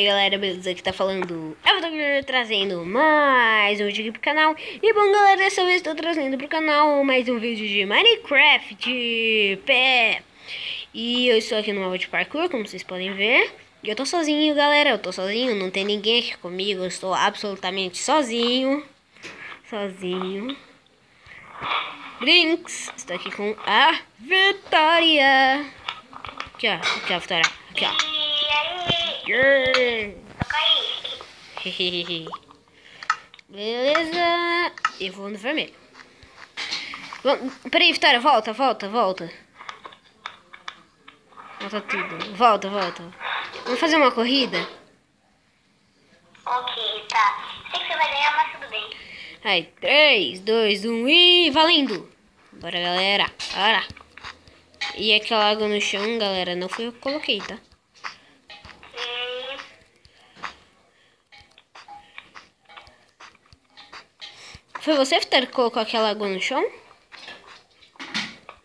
aí galera, beleza? Aqui tá falando eu tô trazendo mais um vídeo aqui pro canal. E bom galera, dessa vez tô trazendo pro canal mais um vídeo de Minecraft pé. E eu estou aqui no mapa de parkour, como vocês podem ver. E eu tô sozinho galera, eu tô sozinho, não tem ninguém aqui comigo. Eu estou absolutamente sozinho. Brinks, estou aqui com a Vitória. Aqui ó, aqui ó, Vitória, aqui ó. Beleza, eu vou no vermelho. Peraí, Vitória, volta. Volta tudo. Volta. Vamos fazer uma corrida? Ok, tá. Sei que você vai ganhar, mas tudo bem. Aí, 3, 2, 1 e valendo! Bora, galera. Bora. E aquela água no chão, galera, não foi eu que coloquei, tá? Foi você, Vitória, que colocou aquela água no chão?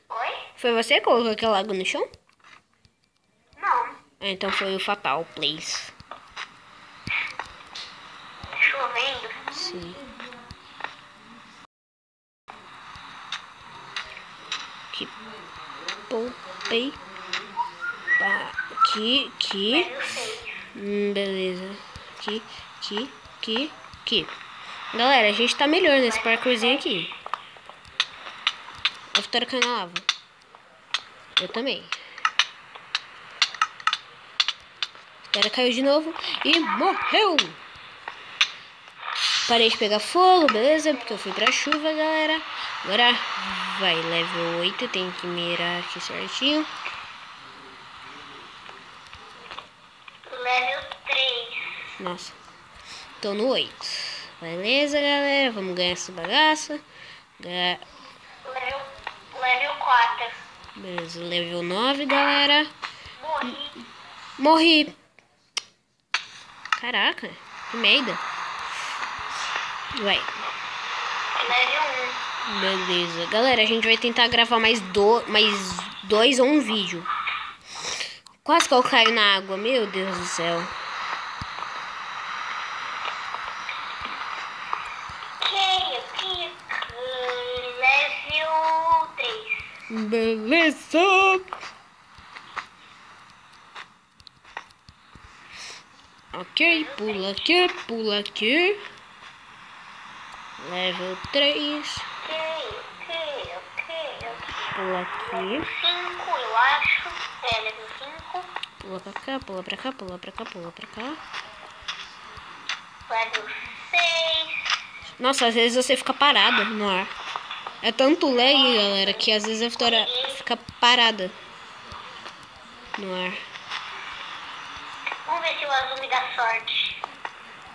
Oi? Foi você que colocou aquela água no chão? Não. Ah, então foi o Fatal Place. Chovendo? Sim. Que poupei. Aqui. Beleza. Aqui. Galera, a gente tá melhor nesse parkourzinho aqui. A Vitória caiu na lava. Eu também. A Vitória caiu de novo e morreu. Parei de pegar fogo, beleza? Porque eu fui pra chuva, galera. Agora vai, level 8. Tem que mirar aqui certinho. Level 3. Nossa. Tô no 8. Beleza, galera. Vamos ganhar essa bagaça. Level 4. Beleza, level 9, galera. Morri. Morri. Caraca, que merda. Vai. Level 1. Beleza. Galera, a gente vai tentar gravar mais dois ou um vídeo. Quase que eu caio na água. Meu Deus do céu. Level 3. Beleza. Ok, pula aqui. Level 3. Ok. Pula aqui. 5, eu acho. É, level 5. Pula pra cá. Level 6. Nossa, às vezes você fica parada no ar. É tanto lag, galera, que às vezes a Vitória fica parada no ar. Vamos ver se o azul me dá sorte.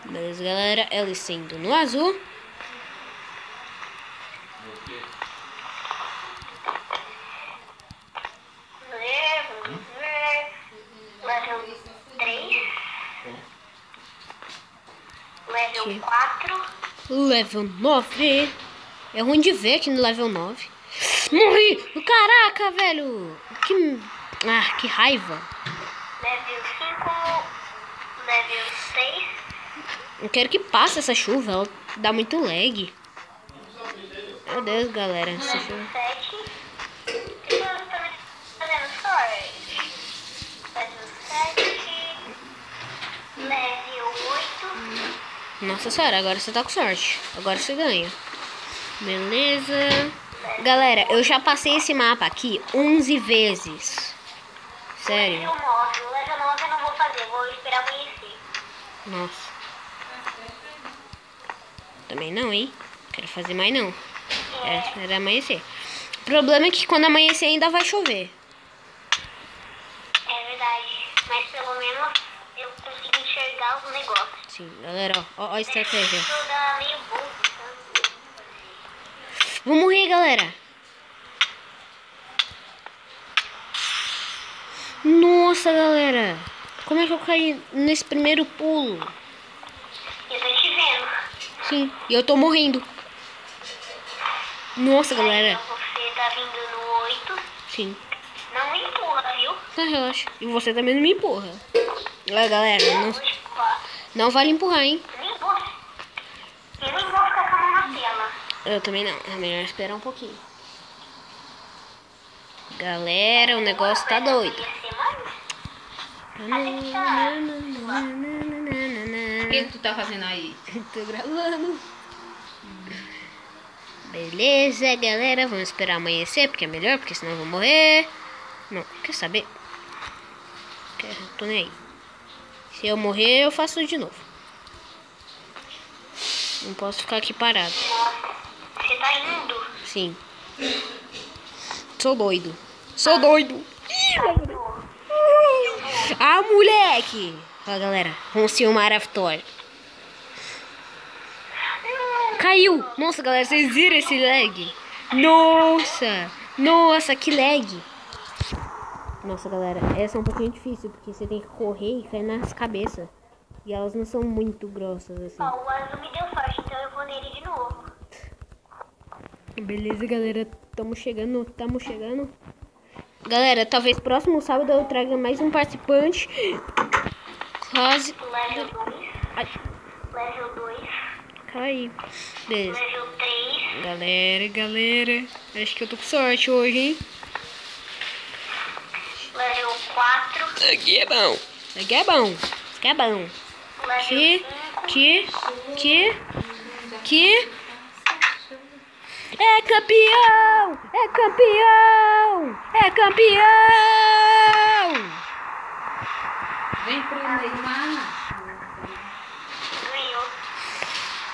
Beleza, galera. Ela sendo no azul. Level 3. Level 4. Level 9. É ruim de ver aqui no level 9. Morri! Caraca, velho! Que raiva! Level 5. Level 6. Eu quero que passe essa chuva. Ela dá muito lag. Meu Deus, galera. Essa Level chuva. 7. Que eu tô me fazendo sorte. Level 7. Level 8. Nossa senhora, agora você tá com sorte. Agora você ganha. Beleza. Galera, eu já passei esse mapa aqui 11 vezes. Sério. Level 9. O level 9 eu não vou fazer. Vou esperar amanhecer. Nossa. Também não, hein? Quero fazer mais não. Quero esperar amanhecer. O problema é que quando amanhecer ainda vai chover. É verdade. Mas pelo menos eu consigo enxergar os negócios. Sim, galera, ó a estratégia. Isso dá meio burro, sabe? Vou morrer, galera. Nossa, galera. Como é que eu caí nesse primeiro pulo? Eu tô te vendo. Sim, e eu tô morrendo. Nossa, galera. Então você tá vindo no 8. Sim. Não me empurra, viu? Tá, relaxa. E você também não me empurra. Galera, não... Não vale empurrar, hein? Eu nem vou ficar com a mão na tela. Eu também não. É melhor esperar um pouquinho. Galera, o negócio tá doido. O que tu tá fazendo aí? Tô gravando. Beleza, galera. Vamos esperar amanhecer, porque é melhor, porque senão eu vou morrer. Não, quer saber? Tô nem aí. Se eu morrer, eu faço de novo. Não posso ficar aqui parado. Você tá indo? Sim. Sou doido. Sou doido. Ah, moleque! Ó, galera. Vamos filmar a vitória. Caiu! Nossa, galera, vocês viram esse lag? Nossa! Nossa, que lag! Nossa, galera, essa é um pouquinho difícil, porque você tem que correr e cair nas cabeças. E elas não são muito grossas, assim. Ó, o azul me deu sorte, então eu vou nele de novo. Beleza, galera, estamos chegando. Galera, talvez próximo sábado eu traga mais um participante. Quase. Level 2. Ai, Level 2. cai. Beleza. Level 3. Galera. Acho que eu tô com sorte hoje, hein? Level 4. Aqui é bom. Aqui é bom. Level 5. Que? É campeão! É campeão! É campeão! Vem pro Neymar. Ganhou.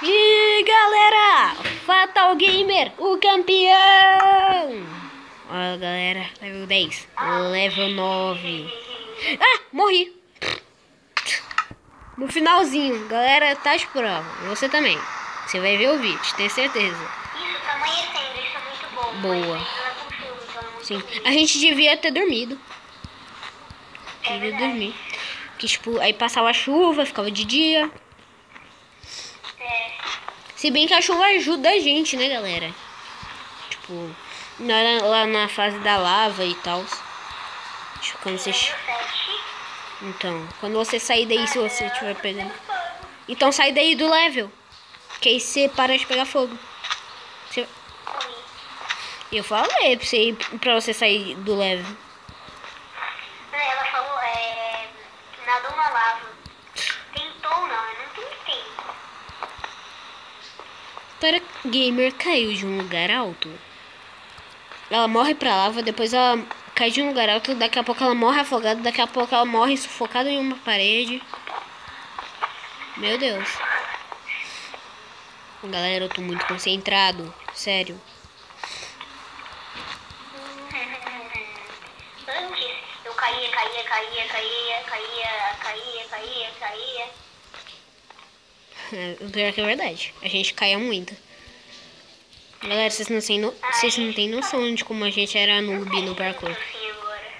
E galera, Fatal Gamer, o campeão! Ó, galera, level 10, level 9. Ah, morri! No finalzinho, galera, tá de prova. Você também. Você vai ver o vídeo, tenho certeza. Isso, tá amanhecendo, isso é muito bom. Boa. Mas ainda com chuva, então é muito Sim, ruim. a gente devia ter dormido. É Devia verdade. dormir. Que tipo, aí passava a chuva, ficava de dia. É. Se bem que a chuva ajuda a gente, né, galera? Tipo, lá na fase da lava e tal. Tipo, quando você... Level 7. Então, quando você sair daí, se você estiver pegando... Então sai daí do level. Que aí você para de pegar fogo. Você... Eu falei pra você sair do level. Ela falou, nadou na lava. Tentou não, eu não tentei. Para gamer caiu de um lugar alto. Ela morre pra lava, depois ela cai de um lugar alto, daqui a pouco ela morre afogada, daqui a pouco ela morre sufocada em uma parede. Meu Deus. Galera, eu tô muito concentrado. Sério. Antes eu caía. O pior que é verdade. A gente caia muito. Galera, vocês não têm noção de como a gente era noob no parkour. Assim agora.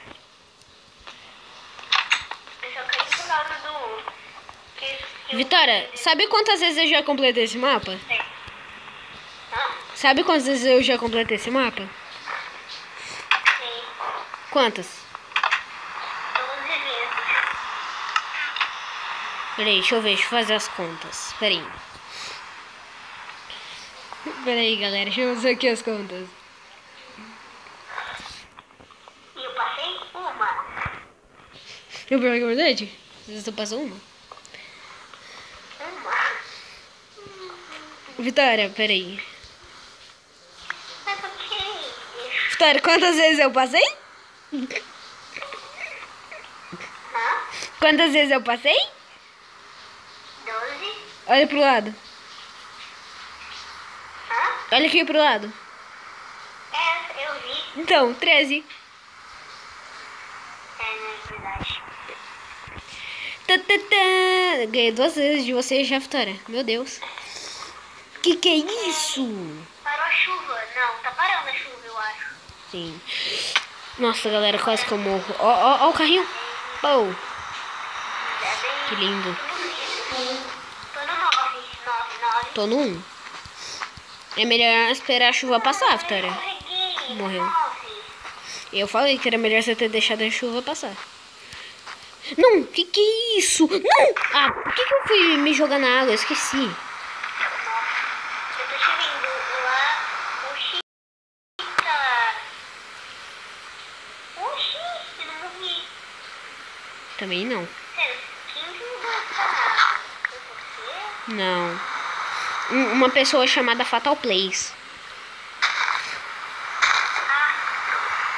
Eu só caí por causa do... Vitória, sabe quantas vezes eu já completei esse mapa? Não, Sabe quantas vezes eu já completei esse mapa? sei. Quantas? 12 vezes. Peraí, deixa eu ver, deixa eu fazer as contas. Peraí, galera, deixa eu fazer aqui as contas. E eu passei uma. O pior que é verdade? Você só passou uma. Vitória, peraí. Mas o que? Vitória, quantas vezes eu passei? Hã? Quantas vezes eu passei? 12? Olha pro lado. Hã? Olha aqui pro lado. Eu vi. Então, 13. Não é verdade. Ganhei 2 vezes de você já, Vitória. Meu Deus. Que é isso? Parou a chuva. Não, tá parando a chuva, eu acho. Sim. Nossa, galera, quase que eu morro. Ó o carrinho. Pô, que lindo. Tô no 9. Tô no 1. É melhor esperar a chuva passar, Vitória. Consegui. Morreu. 9. Eu falei que era melhor você ter deixado a chuva passar. Não, que é isso? Não! Ah, por que eu fui me jogar na água? Eu esqueci. Nossa, eu tô te vendo lá. Oxi, cara. Oxi, eu não morri. Também não. Sério, quem viu essa? Foi você? Não. Uma pessoa chamada Fatal Plays. Ah,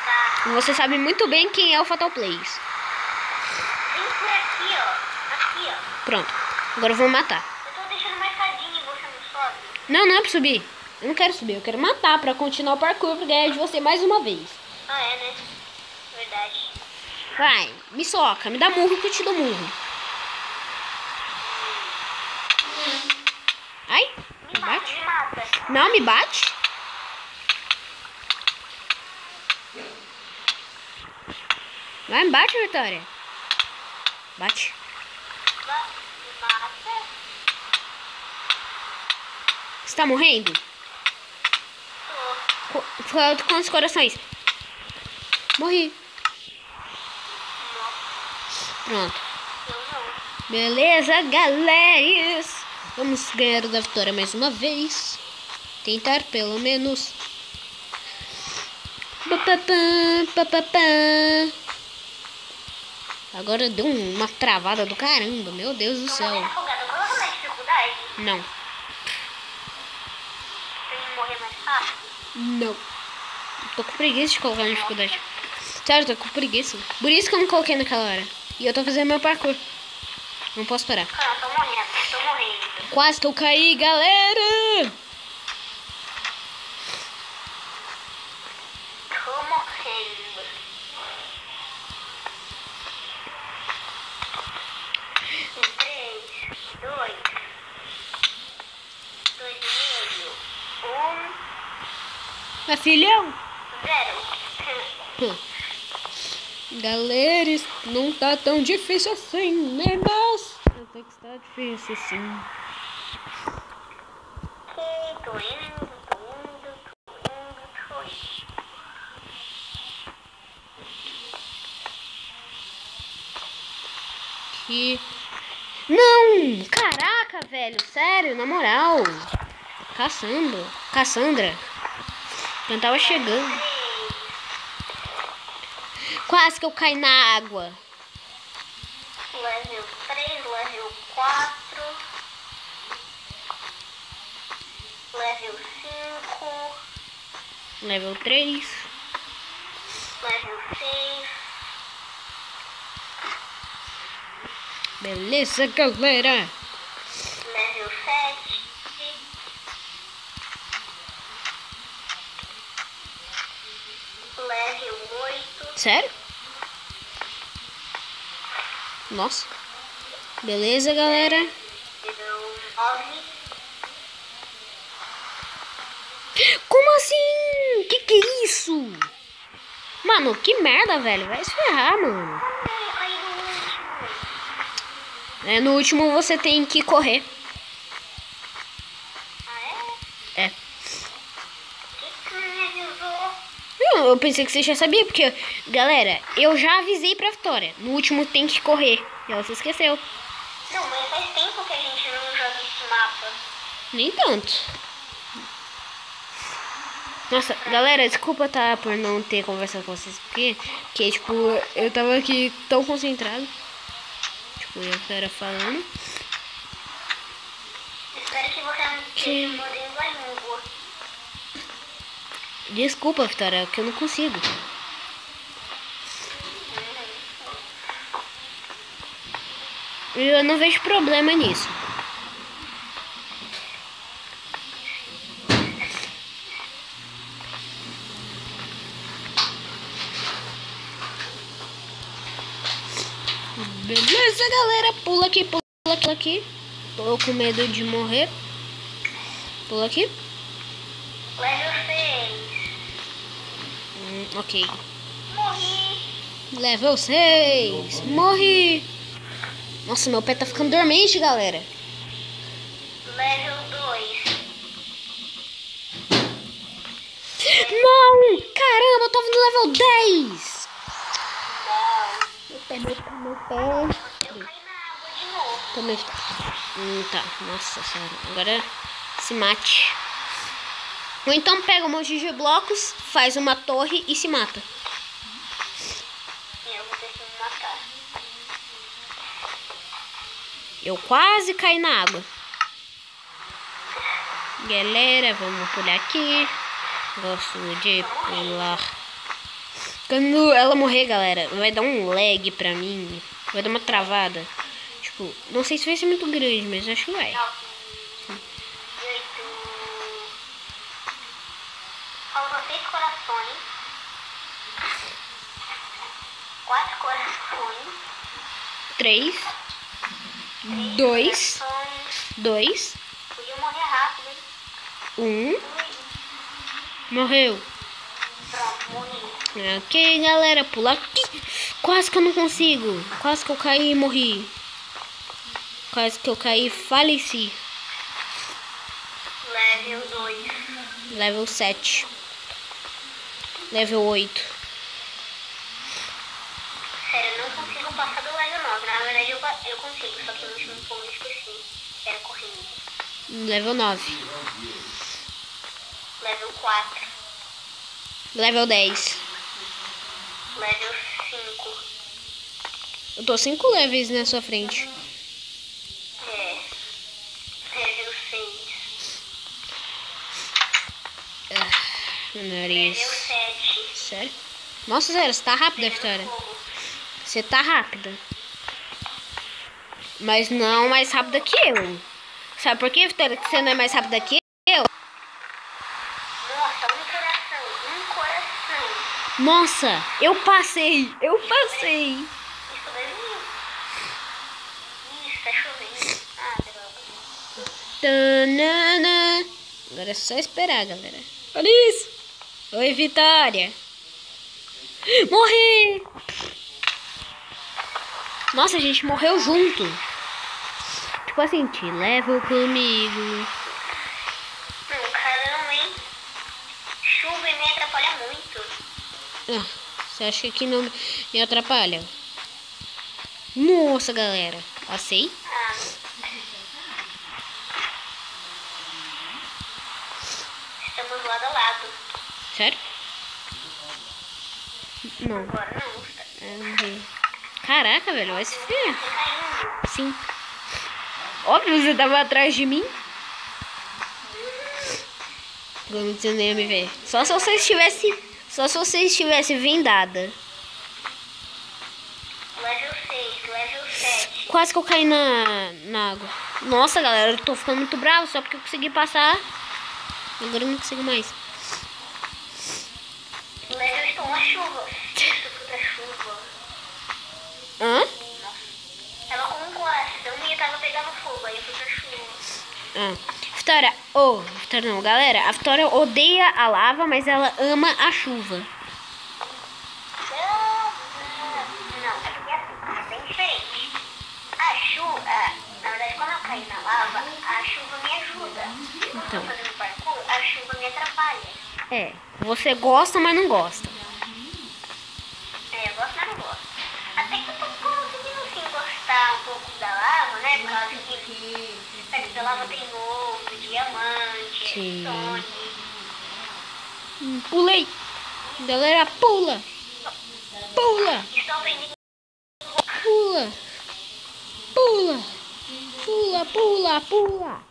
tá. Você sabe muito bem quem é o Fatal Plays. Vem por aqui, ó. Aqui, ó. Pronto. Agora eu vou matar. Eu tô deixando uma escadinha e você não sobe. Não, não é pra subir. Eu não quero subir, eu quero matar pra continuar o parkour pra ganhar de você mais uma vez. Ah, é, né? Verdade. Vai, me soca, me dá murro que eu te dou murro. Ai, me bate? Me mata. Não, me bate. Vai, me bate, Vitória. Bate. Me mata. Você tá morrendo? Tô. Quantos corações? Morri. Pronto. Eu não. Beleza, galera. Vamos ganhar da vitória mais uma vez. Tentar pelo menos. Agora deu uma travada do caramba. Meu Deus do Tô céu. morrendo afogada. Coloca mais dificuldade. Não. Pra mim morrer mais fácil. Não. Tô com preguiça de colocar na dificuldade. Sério, tô com preguiça. Por isso que eu não coloquei naquela hora. E eu tô fazendo meu parkour. Não posso parar. Cara, eu tô morrendo. Tô morrendo. Quase que eu caí, galera! Tô morrendo. Em 3, 2, 2,5, 1, É filhão? 0. Galera, isso não tá tão difícil assim, né, mas até que está difícil sim. Tô indo, tô indo. Que... Não! Caraca, velho, sério, na moral. Cassandra. Eu tava chegando. Quase que eu caí na água. Level 3, level 4, level 5, Level 3. level 6, Beleza, galera. level 7, level 8, Sério? Nossa. Beleza, galera. level 9, Como assim? Que é isso? Mano, que merda, velho. Vai se ferrar, mano. eu caí no último. É, no último você tem que correr. Ah, é? É. Que me avisou? Eu pensei que você já sabia, porque, galera, eu já avisei pra Vitória. No último tem que correr. E ela se esqueceu. Não, mas faz tempo que a gente não joga esse mapa. Nem tanto. Nossa, galera, desculpa, tá, por não ter conversado com vocês. Porque tipo, eu tava aqui tão concentrado. Tipo, eu era falando. Espero que você não esteja mordendo a língua. Desculpa, Vitória, que eu não consigo. Eu não vejo problema nisso. Beleza, galera. Pula aqui, pula aqui. Tô com medo de morrer. Pula aqui. Level 6. Ok. Morri. Level 6. Morri. Nossa, meu pé tá ficando dormente, galera. Level 2. Não! Caramba, eu tava no level 10. Não. Meu pé meu pé. Eu caí na água de novo. Também está. Tá, nossa senhora. Agora se mate. Ou então pega um monte de blocos, faz uma torre e se mata. Eu vou ter que me matar. Eu quase caí na água. Galera, vamos pular aqui. Gosto de pular. Quando ela morrer, galera, vai dar um lag pra mim. Vai dar uma travada. Tipo, não sei se vai ser muito grande, mas acho que vai. 9, 8. Faltam 6 corações. 4 corações. 3, 3 2, corações. 2, Podia morrer rápido, hein? 1. Ui, Morreu. pronto, morri. Ok, galera, pular aqui. Quase que eu não consigo. Quase que eu caí e morri. Quase que eu caí e faleci. Level 2. Level 7. Level 8. Sério, eu não consigo passar do level 9. Na verdade, eu consigo, só que no último pulo eu esqueci. Era correndo. Level 9. Level 4. Level 10. Level 5. Eu tô 5 levels na sua frente. É. Level 6. Meu Level nariz. 7. Sério? Nossa, sério, você tá rápida, Vitória. Fogo. Você tá rápida. Mas não mais rápida que eu. Sabe por quê, Vitória, que você não é mais rápida que eu? Nossa, um coração. Um coração. Nossa, eu passei. Eu passei. Isso deve vir. Isso, tá chovendo. Ah, droga. Tanana. Agora é só esperar, galera. Olha isso. Oi, Vitória. Morri. Nossa, a gente morreu junto. Tipo assim, te levo comigo. Não, caramba, hein? Chuva me atrapalha muito. Ah, você acha que não me atrapalha? Nossa, galera. Passei. Ah, estamos lado a lado. Sério? Não. Agora não. Morri. Caraca, velho. Vai se ferrar. Tá caindo. Sim. Óbvio, você tava atrás de mim. Como você nem ia me ver. Só se você estivesse vendada. Level 6, level 7. Quase que eu caí na água. Nossa, galera, eu tô ficando muito bravo só porque eu consegui passar. Agora eu não consigo mais. Level estou na chuva. Isso, fui pra chuva. Hã? Tava com um coração e eu tava pegando fogo. Aí eu fui pra chuva. Vitória, Vitória não, galera. A Vitória odeia a lava, mas ela ama a chuva. Não, é porque assim, é bem diferente. A chuva, na verdade, quando eu caí na lava, a chuva me ajuda. Quando eu tô fazendo parkour, a chuva me atrapalha. É, você gosta, mas não gosta. É, eu gosto, mas não gosto. Até que eu tô conseguindo, assim, gostar um pouco da lava, né? Por causa que perto da lava tem ouro, diamante, Sim. stone. Pulei. Galera, pula. Pula. Estou aprendendo. Pula. Pula. Pula, pula, pula.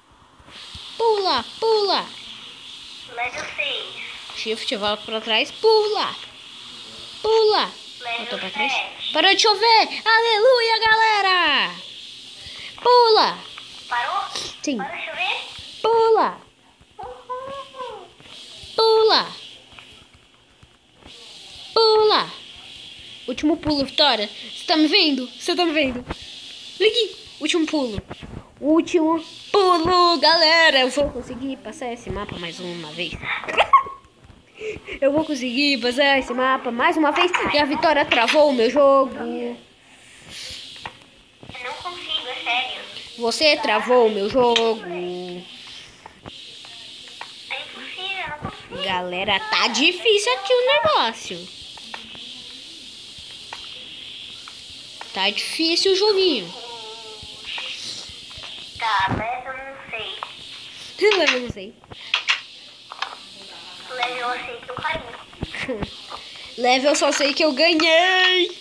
Pula, pula. Level 6. Shift, volta pra trás. Pula. Pula. Voltou pra trás. Parou de chover. Aleluia, galera. Pula. Parou? Sim. Parou de chover? Pula. Uhul. Pula. Pula. Último pulo, Vitória. Você tá me vendo? Você tá me vendo? Ligue. Último pulo. Último pulo, galera. Eu vou conseguir passar esse mapa mais uma vez. Eu vou conseguir passar esse mapa mais uma vez. E a Vitória travou o meu jogo. Eu não consigo, é sério. Você travou o meu jogo. É impossível, eu não consigo. Galera, tá difícil aqui o negócio. Tá difícil o joguinho. Tá, level eu não sei. Level não sei. Level eu sei que eu caí. Level eu só sei que eu ganhei.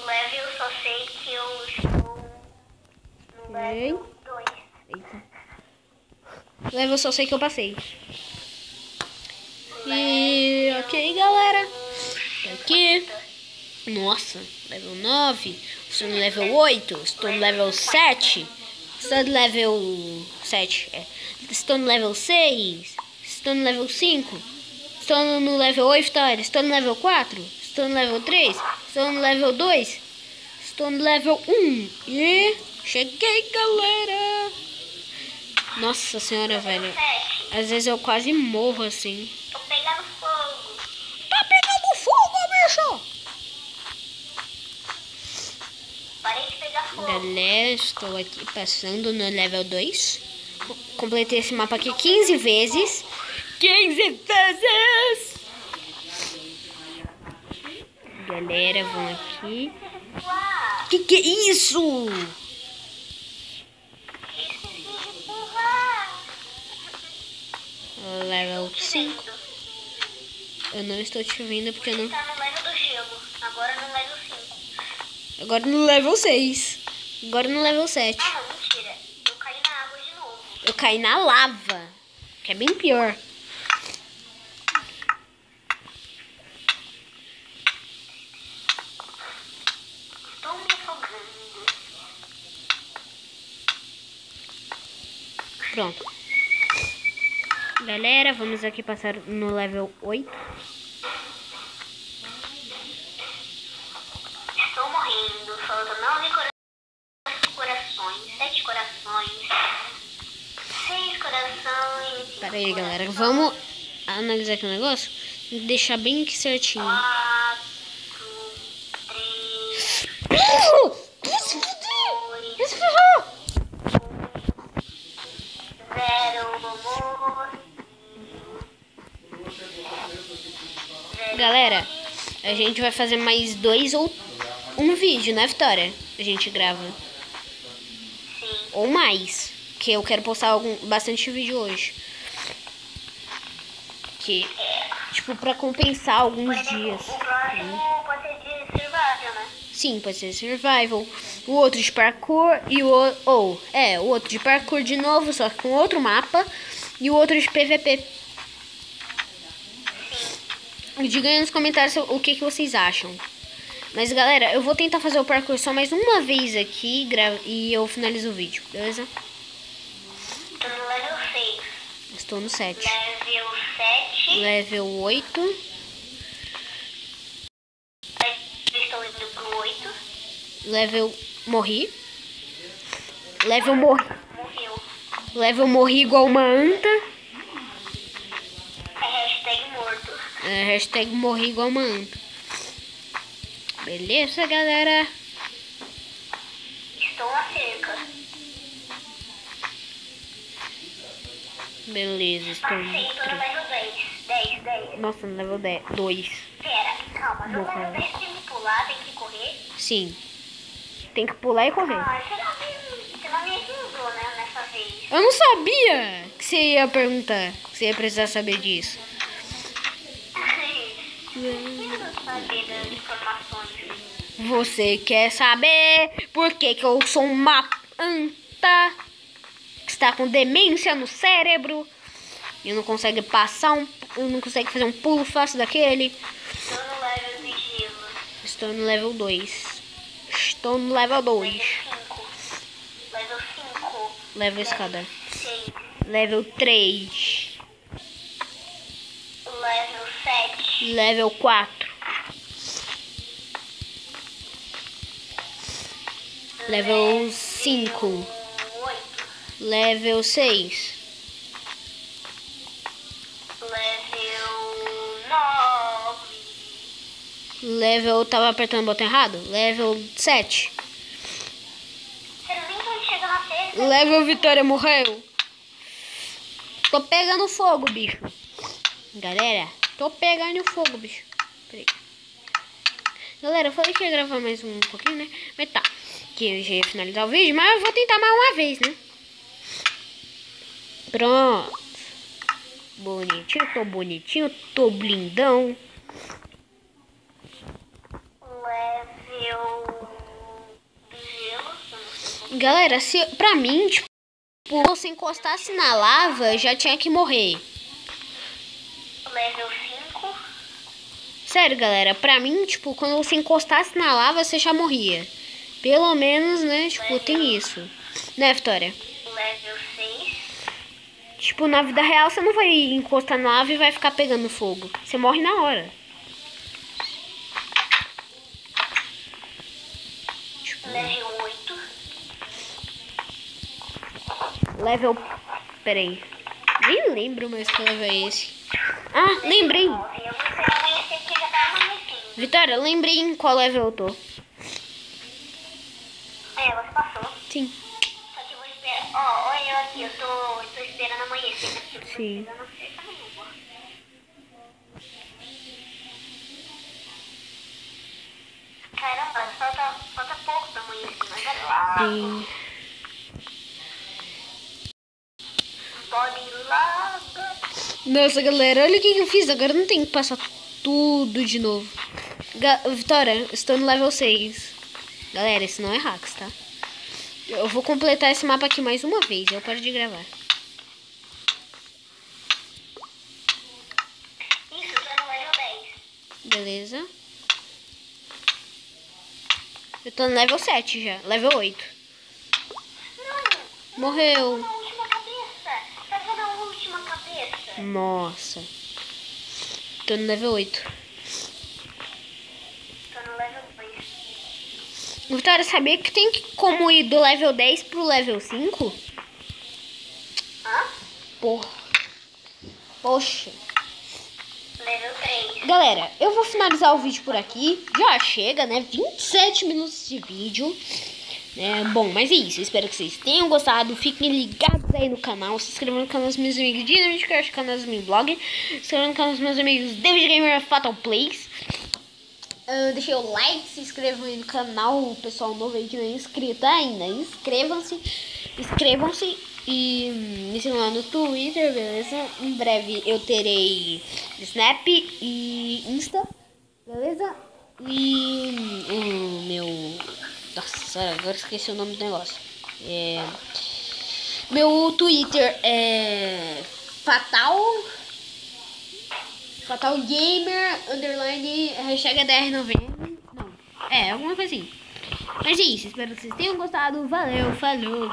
Level eu só sei que eu estou no level 2. Eita. Level eu só sei que eu passei. E ok, galera. Tá aqui. Nossa, level 9. Estou no level 8. Estou no level 7. Estou no level 7. Estou no level 6. Estou no level 5. Estou no level 8 vitórias. Estou no level 4. Estou no level 3. Estou no level 2. Estou no level 1. E cheguei, galera. Nossa senhora, velho. 7. Às vezes eu quase morro assim. Tô pegando fogo. Tá pegando fogo, bicho! Parei de pegar fogo. Galera, estou aqui passando no level 2. Completei esse mapa aqui 15 vezes. 15 vezes! Galera, vamos aqui. Uau, Que é isso? esqueci de pular. Level Te 5. vendo. Eu não estou te vendo porque eu não... Tá no level do gelo. Agora no level 5. Agora no level 6. Agora no level 7. Ah, não, mentira. Eu caí na água de novo. Eu caí na lava. Que é bem pior. Estou me afogando. Pronto. Galera, vamos aqui passar no level 8. Estou morrendo. Faltam 9 corações. 7 corações. 6 corações. Pera aí, galera. Vamos analisar aqui o negócio. Deixar bem aqui certinho. 4, 3, Isso ferrou! 0, amor. Galera, a gente vai fazer mais 2 ou um vídeo, né, Vitória? A gente grava. Sim. Ou mais. Que eu quero postar bastante vídeo hoje. Que, tipo, pra compensar alguns dias. O próximo pode ser de survival, né? Sim, pode ser survival. O outro de parkour e o outro de parkour de novo, só que com outro mapa. E o outro de PVP. Diga aí nos comentários o que vocês acham. Mas galera, eu vou tentar fazer o parkour só mais uma vez aqui e eu finalizo o vídeo, beleza? Tô no level 6. Estou no 7. Level 7. Level 8. Estou indo pro 8. Level morri. Level morri. Morreu. Level morri igual uma anta. É hashtag morto. Hashtag morri igual uma anta. Beleza, galera? Estou na cerca. Beleza, estou Passei, no tô no 3. level 10. Nossa, no level 2. Pera, calma. No Vou level 10 tem que pular, tem que correr. Sim. Tem que pular e correr. Ah, você não me ajudou, né, nessa vez. Eu não sabia que você ia perguntar. Que você ia precisar saber disso. Eu não sabia das informações. Você quer saber por que eu sou uma anta que está com demência no cérebro e não consegue não consegue fazer um pulo fácil daquele? Estou no level de gelo. Estou no level 2. Estou no level 2. Level 5. Level 5. Level escada. 6. Level 3. Level 7. Level 4. Level 5. 8. Level 6. Level 9. Level... Tava apertando o botão errado? Level 7. Você não viu que a gente chega na sexta? Level Vitória morreu. Tô pegando fogo, bicho. Galera, tô pegando fogo, bicho. Peraí. Galera, eu falei que ia gravar mais um pouquinho, né? Mas tá. Que eu já ia finalizar o vídeo, mas eu vou tentar mais uma vez, né? Pronto. Bonitinho, tô blindão. Level do gelo. Galera, pra mim, tipo, você encostasse na lava, já tinha que morrer. Level 5. Sério, galera, pra mim, tipo, quando você encostasse na lava, você já morria. Pelo menos, né, tipo, tem isso. Né, Vitória? Level 6. Tipo, na vida real, você não vai encostar na lava e vai ficar pegando fogo. Você morre na hora. Tipo, Level 8. level... Peraí. Nem lembro mais que level é esse. Ah, lembrei. Eu vou ser amanhecer porque já tá amanhecendo. Vitória, lembrei em qual level eu tô. É, você passou. Sim. Só que eu vou esperar. Ó, olha eu aqui, eu tô esperando amanhecer, né? Porque eu tô Sim. esperando amanhecer também, ó. Caramba, falta pouco pra amanhecer, mas é claro. Sim. Pode ir lá. Nossa, galera, olha o que eu fiz. Agora não tem que passar tudo de novo. Vitória, estou no level 6. Galera, esse não é hacks, tá? Eu vou completar esse mapa aqui mais uma vez. Eu paro de gravar. Isso, eu tô no level 10. Beleza. Eu tô no level 7 já. Level 8. Não, Morreu. na última cabeça. Tá vendo a última cabeça? Nossa. Tô no level 8. Tô no level 2. Vitória, sabia que tem como ir do level 10 pro level 5? Hã? Porra. Poxa. Level 3. Galera, eu vou finalizar o vídeo por aqui. Já chega, né? 27 minutos de vídeo. Bom, mas é isso. Eu espero que vocês tenham gostado. Fiquem ligados aí no canal. Se inscrevam no canal dos meus amigos Dinamite Crash, canal dos meus blog. Se inscrevam no canal dos meus amigos David Gamer Fatal Plays. Deixem o like, se inscrevam aí no canal. O pessoal novo aí que não é inscrito ainda. Inscrevam-se. E me sigam lá no Twitter, beleza? Em breve eu terei Snap e Insta, beleza? E o meu... Nossa, agora esqueci o nome do negócio. Meu Twitter é Fatal Gamer _ hashtag ADR90. Não, alguma coisa assim. Mas é isso, espero que vocês tenham gostado. Valeu, falou.